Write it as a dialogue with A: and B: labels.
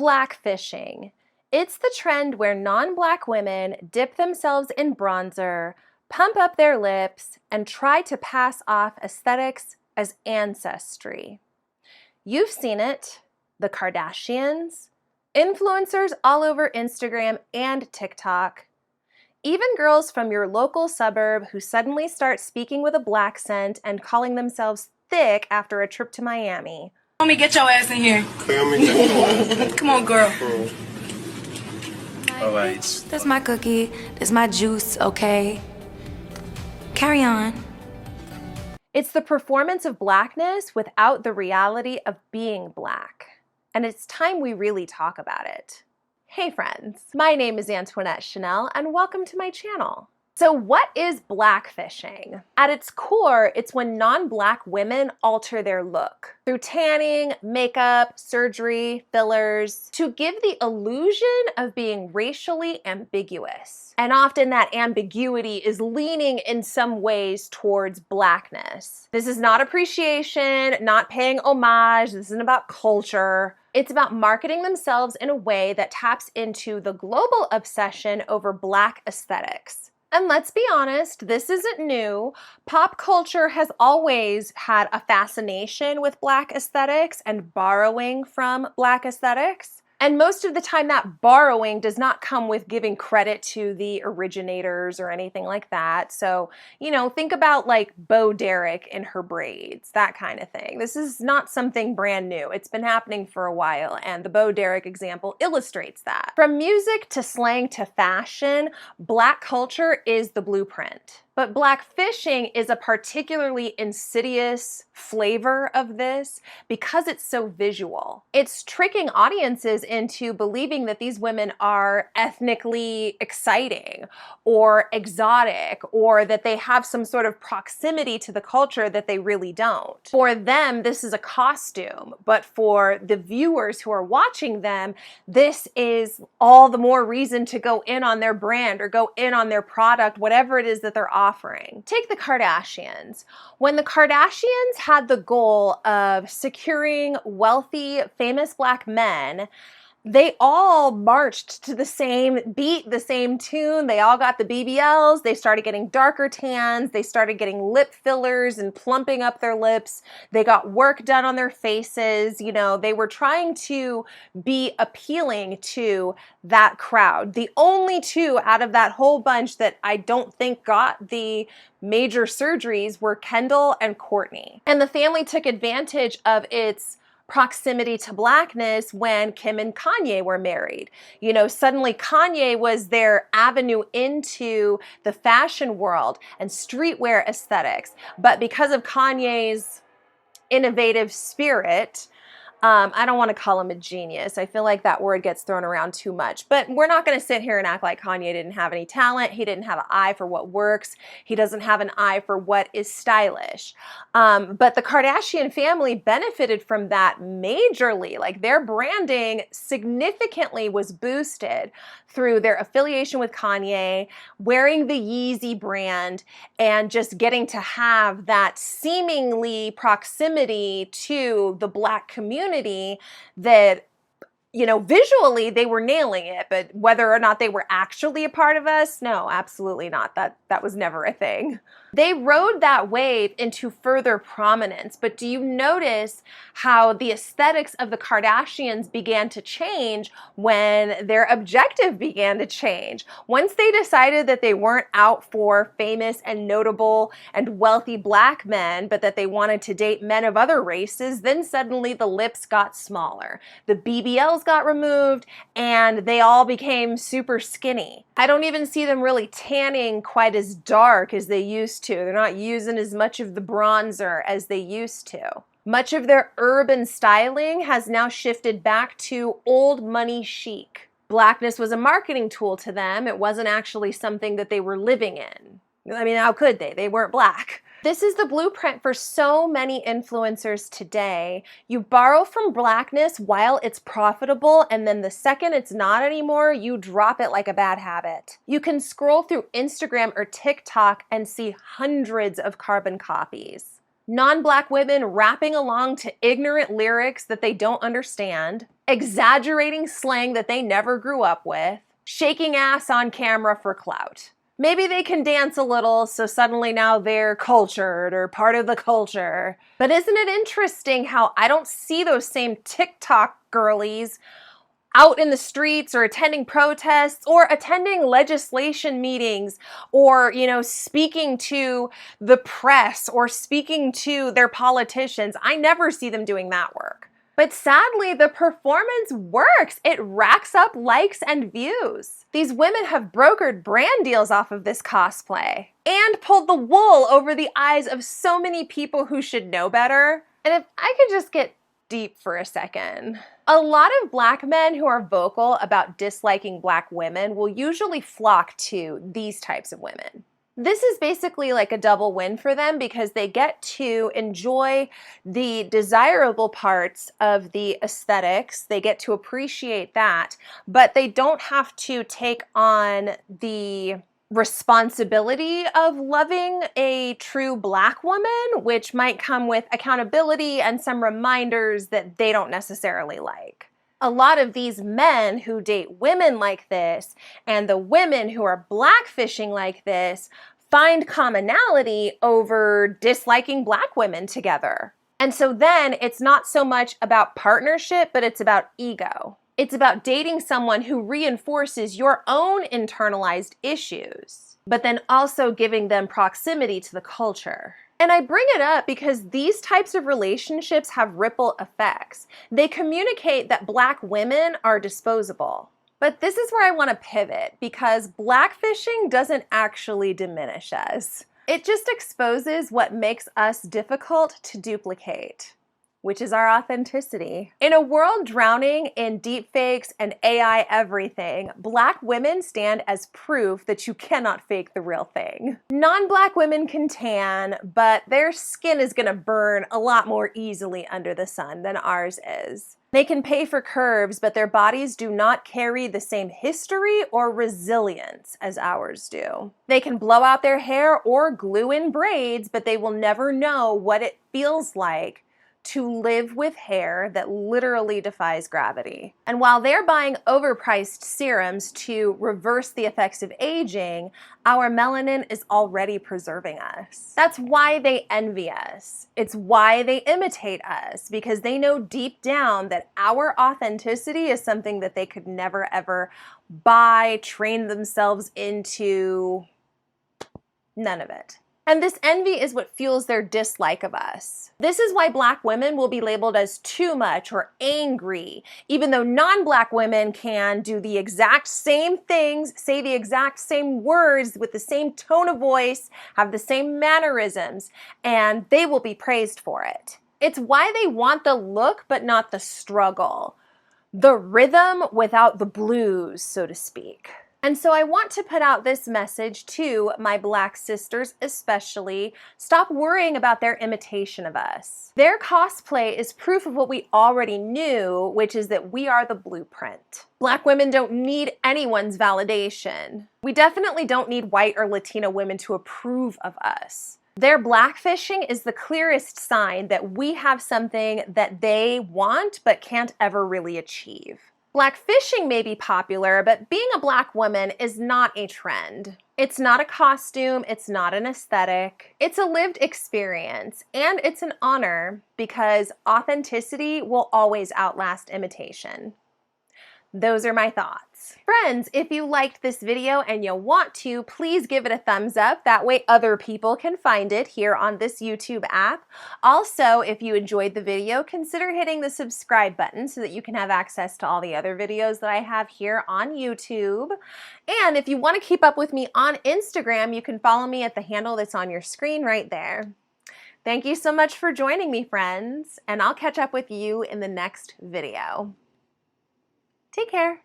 A: Blackfishing. It's the trend where non-black women dip themselves in bronzer, pump up their lips, and try to pass off aesthetics as ancestry. You've seen it, the Kardashians, influencers all over Instagram and TikTok, even girls from your local suburb who suddenly start speaking with a black scent and calling themselves thick after a trip to Miami.
B: Let me get your ass in here. Come on, girl.
C: All right.
D: That's my cookie. That's my juice, okay? Carry on.
A: It's the performance of blackness without the reality of being black. And it's time we really talk about it. Hey friends, my name is Antoinette Chanel and welcome to my channel. So what is blackfishing? At its core, it's when non-black women alter their look through tanning, makeup, surgery, fillers, to give the illusion of being racially ambiguous. And often that ambiguity is leaning in some ways towards blackness. This is not appreciation, not paying homage, this isn't about culture. It's about marketing themselves in a way that taps into the global obsession over black aesthetics. And let's be honest, this isn't new. Pop culture has always had a fascination with black aesthetics and borrowing from black aesthetics. And most of the time that borrowing does not come with giving credit to the originators or anything like that. So, think about like Bo Derek in her braids, that kind of thing. This is not something brand new. It's been happening for a while, and the Bo Derek example illustrates that. From music to slang to fashion, black culture is the blueprint. But blackfishing is a particularly insidious flavor of this because it's so visual. It's tricking audiences into believing that these women are ethnically exciting or exotic, or that they have some sort of proximity to the culture that they really don't. For them, this is a costume, but for the viewers who are watching them, this is all the more reason to go in on their brand or go in on their product, whatever it is that they're offering. Take the Kardashians. When the Kardashians had the goal of securing wealthy, famous black men, they all marched to the same beat, the same tune. They all got the BBLs. They started getting darker tans. They started getting lip fillers and plumping up their lips. They got work done on their faces. They were trying to be appealing to that crowd. The only two out of that whole bunch that I don't think got the major surgeries were Kendall and Kourtney. And the family took advantage of its proximity to blackness when Kim and Kanye were married. Suddenly Kanye was their avenue into the fashion world and streetwear aesthetics. But because of Kanye's innovative spirit, I don't want to call him a genius. I feel like that word gets thrown around too much. But we're not going to sit here and act like Kanye didn't have any talent. He didn't have an eye for what works. He doesn't have an eye for what is stylish. But the Kardashian family benefited from that majorly. Like their branding significantly was boosted through their affiliation with Kanye, wearing the Yeezy brand, and just getting to have that seemingly proximity to the black community that, visually they were nailing it, but whether or not they were actually a part of us, no, absolutely not. That was never a thing. They rode that wave into further prominence, but do you notice how the aesthetics of the Kardashians began to change when their objective began to change? Once they decided that they weren't out for famous and notable and wealthy black men, but that they wanted to date men of other races, then suddenly the lips got smaller, the BBLs got removed, and they all became super skinny. I don't even see them really tanning quite as dark as they used to. They're not using as much of the bronzer as they used to. Much of their urban styling has now shifted back to old money chic. Blackness was a marketing tool to them. It wasn't actually something that they were living in. I mean, how could they? They weren't black. This is the blueprint for so many influencers today. You borrow from blackness while it's profitable, and then the second it's not anymore, you drop it like a bad habit. You can scroll through Instagram or TikTok and see hundreds of carbon copies. Non-Black women rapping along to ignorant lyrics that they don't understand, exaggerating slang that they never grew up with, shaking ass on camera for clout. Maybe they can dance a little, so suddenly now they're cultured or part of the culture. But isn't it interesting how I don't see those same TikTok girlies out in the streets or attending protests or attending legislation meetings or, speaking to the press or speaking to their politicians? I never see them doing that work. But sadly, the performance works. It racks up likes and views. These women have brokered brand deals off of this cosplay and pulled the wool over the eyes of so many people who should know better. And if I could just get deep for a second. A lot of Black men who are vocal about disliking Black women will usually flock to these types of women. This is basically like a double win for them because they get to enjoy the desirable parts of the aesthetics. They get to appreciate that, but they don't have to take on the responsibility of loving a true Black woman, which might come with accountability and some reminders that they don't necessarily like. A lot of these men who date women like this and the women who are blackfishing like this find commonality over disliking Black women together. And so then it's not so much about partnership, but it's about ego. It's about dating someone who reinforces your own internalized issues, but then also giving them proximity to the culture. And I bring it up because these types of relationships have ripple effects. They communicate that Black women are disposable. But this is where I want to pivot because blackfishing doesn't actually diminish us. It just exposes what makes us difficult to duplicate, which is our authenticity. In a world drowning in deepfakes and AI everything, Black women stand as proof that you cannot fake the real thing. Non-Black women can tan, but their skin is gonna burn a lot more easily under the sun than ours is. They can pay for curves, but their bodies do not carry the same history or resilience as ours do. They can blow out their hair or glue in braids, but they will never know what it feels like to live with hair that literally defies gravity. And while they're buying overpriced serums to reverse the effects of aging, our melanin is already preserving us. That's why they envy us. It's why they imitate us, because they know deep down that our authenticity is something that they could never ever buy, train themselves into, none of it. And this envy is what fuels their dislike of us. This is why Black women will be labeled as too much or angry, even though non-Black women can do the exact same things, say the exact same words with the same tone of voice, have the same mannerisms, and they will be praised for it. It's why they want the look but not the struggle, the rhythm without the blues, so to speak. And so I want to put out this message to my Black sisters especially. Stop worrying about their imitation of us. Their cosplay is proof of what we already knew, which is that we are the blueprint. Black women don't need anyone's validation. We definitely don't need white or Latina women to approve of us. Their blackfishing is the clearest sign that we have something that they want but can't ever really achieve. Blackfishing may be popular, but being a Black woman is not a trend. It's not a costume, it's not an aesthetic. It's a lived experience, and it's an honor because authenticity will always outlast imitation. Those are my thoughts. Friends, if you liked this video and you want to, please give it a thumbs up. That way other people can find it here on this YouTube app. Also, if you enjoyed the video, consider hitting the subscribe button so that you can have access to all the other videos that I have here on YouTube. And if you want to keep up with me on Instagram, you can follow me at the handle that's on your screen right there. Thank you so much for joining me, friends, and I'll catch up with you in the next video. Take care.